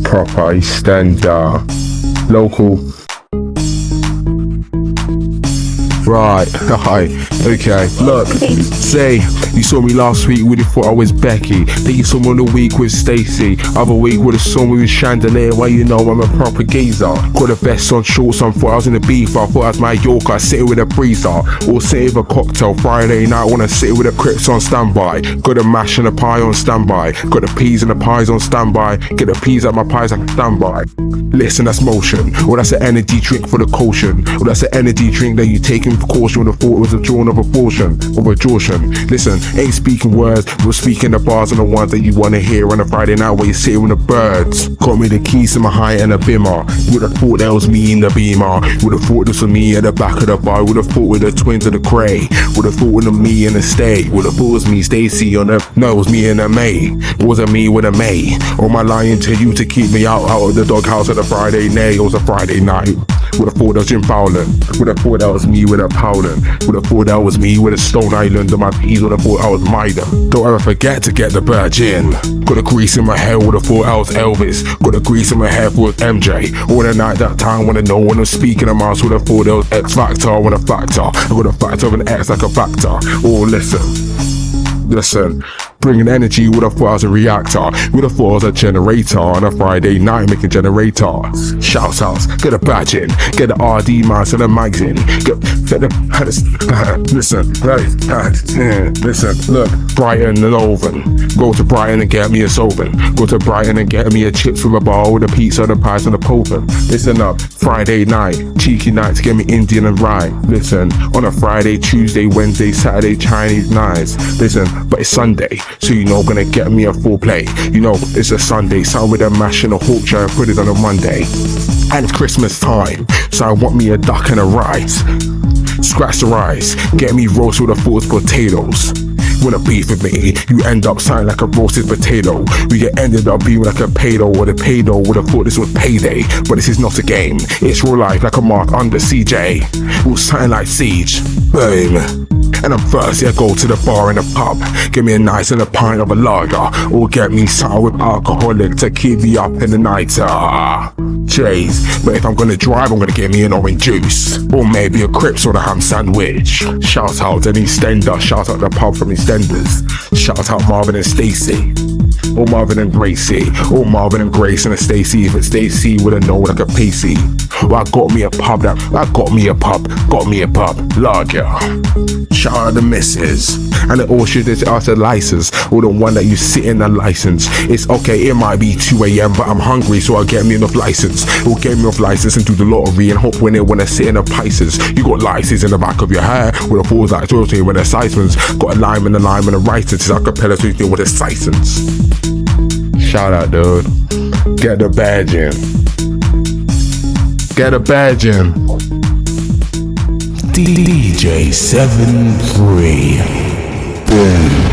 proper EastEnder, local. Right, okay, look, say, you saw me last week with you thought I was Becky. Then you saw me on the week with Stacy. Other week with a song with Chandelier, well you know I'm a proper geezer. Got the best on shorts on, thought I was in the beef, I thought I was my Yorker, sitting with a breezer. Or sitting with a cocktail, Friday night, wanna sit with the crips on standby. Got the mash and the pie on standby. Got the peas and the pies on standby. Get the peas out my pies on standby. Listen, that's motion. Or that's an energy drink for the caution. Or that's an energy drink that you take in precaution. Would have thought it was a drawn of a portion of a Jordan. Listen, ain't speaking words, we're speaking the bars and the ones that you wanna hear on a Friday night where you're sitting with the birds. Got me the keys to my high and a bimmer. Would have thought that was me in the beamer. Would have thought this was me at the back of the bar. Would have thought with the twins of the cray. Would have thought with the me and the stay. Would have thought it was me Stacy on the, no, it was me and the May. It wasn't me with a May. Or am I lying to you to keep me out of the doghouse at a Friday night? It was a Friday night. Would have thought that was Jim Fowler. Would have thought that was me with a Powder. Would have thought that was me with a Stone Island on my peas. Would have thought I was Mida. Don't ever forget to get the badge in. Got a grease in my hair. Would have thought I was Elvis. Got a grease in my hair for MJ. All the night that time when I know when I'm speaking of mouth. Would have thought there was X Factor when a factor. I got a factor of an X like a factor. Oh listen. Bringing energy, would have thought I was a reactor. Would have thought I was a generator on a Friday night making generators. Shouts outs, get a badge in, get the RD mouse and the mags in. Listen, look, Brighton and Oven. Go to Brighton and get me a Soben. Go to Brighton and get me a chips from a bar with a pizza and a pies and a popin. Listen up, Friday night, cheeky night to get me Indian and rye. Listen, on a Friday, Tuesday, Wednesday, Saturday, Chinese nights. Listen, but it's Sunday. So you know gonna get me a full play. You know it's a Sunday, so with a mash and a hawk and put it on a Monday. And it's Christmas time, so I want me a duck and a rice. Scratch the rice, get me roast with a forced potatoes. Wanna beef with me, you end up sounding like a roasted potato. We get ended up being like a paydo or the paydo. Would have thought this was payday, but this is not a game. It's real life like a mark under CJ. Will sound like siege, boom. And I'm thirsty, I go to the bar in the pub. Give me a nice and a pint of a lager. Or get me something with alcoholic to keep me up in the night. Jeez, but if I'm gonna drive, I'm gonna get me an orange juice. Or maybe a Crips or a ham sandwich. Shout out to EastEnder, shout out the pub from EastEnders. Shout out Marvin and Stacy. Or Marvin and Gracie. Or Marvin and Grace and a Stacy. If it's Stacy with a no like a Pacey. Well, I got me a pub, lager. Shout out the missus. And the all should ask the license. Or the one that you sit in the license. It's okay, it might be 2 AM, but I'm hungry, so I'll get me enough license. Or get me enough license and do the lottery and hope when I sit in the Pisces. You got license in the back of your hair. With a falls like royalty when the Sisons. Got a lime and a lime and a license. It's acapella, so you deal with the license. Shout out, dude. Get the badge in. Get a badge in. DJ 7-3. Boom.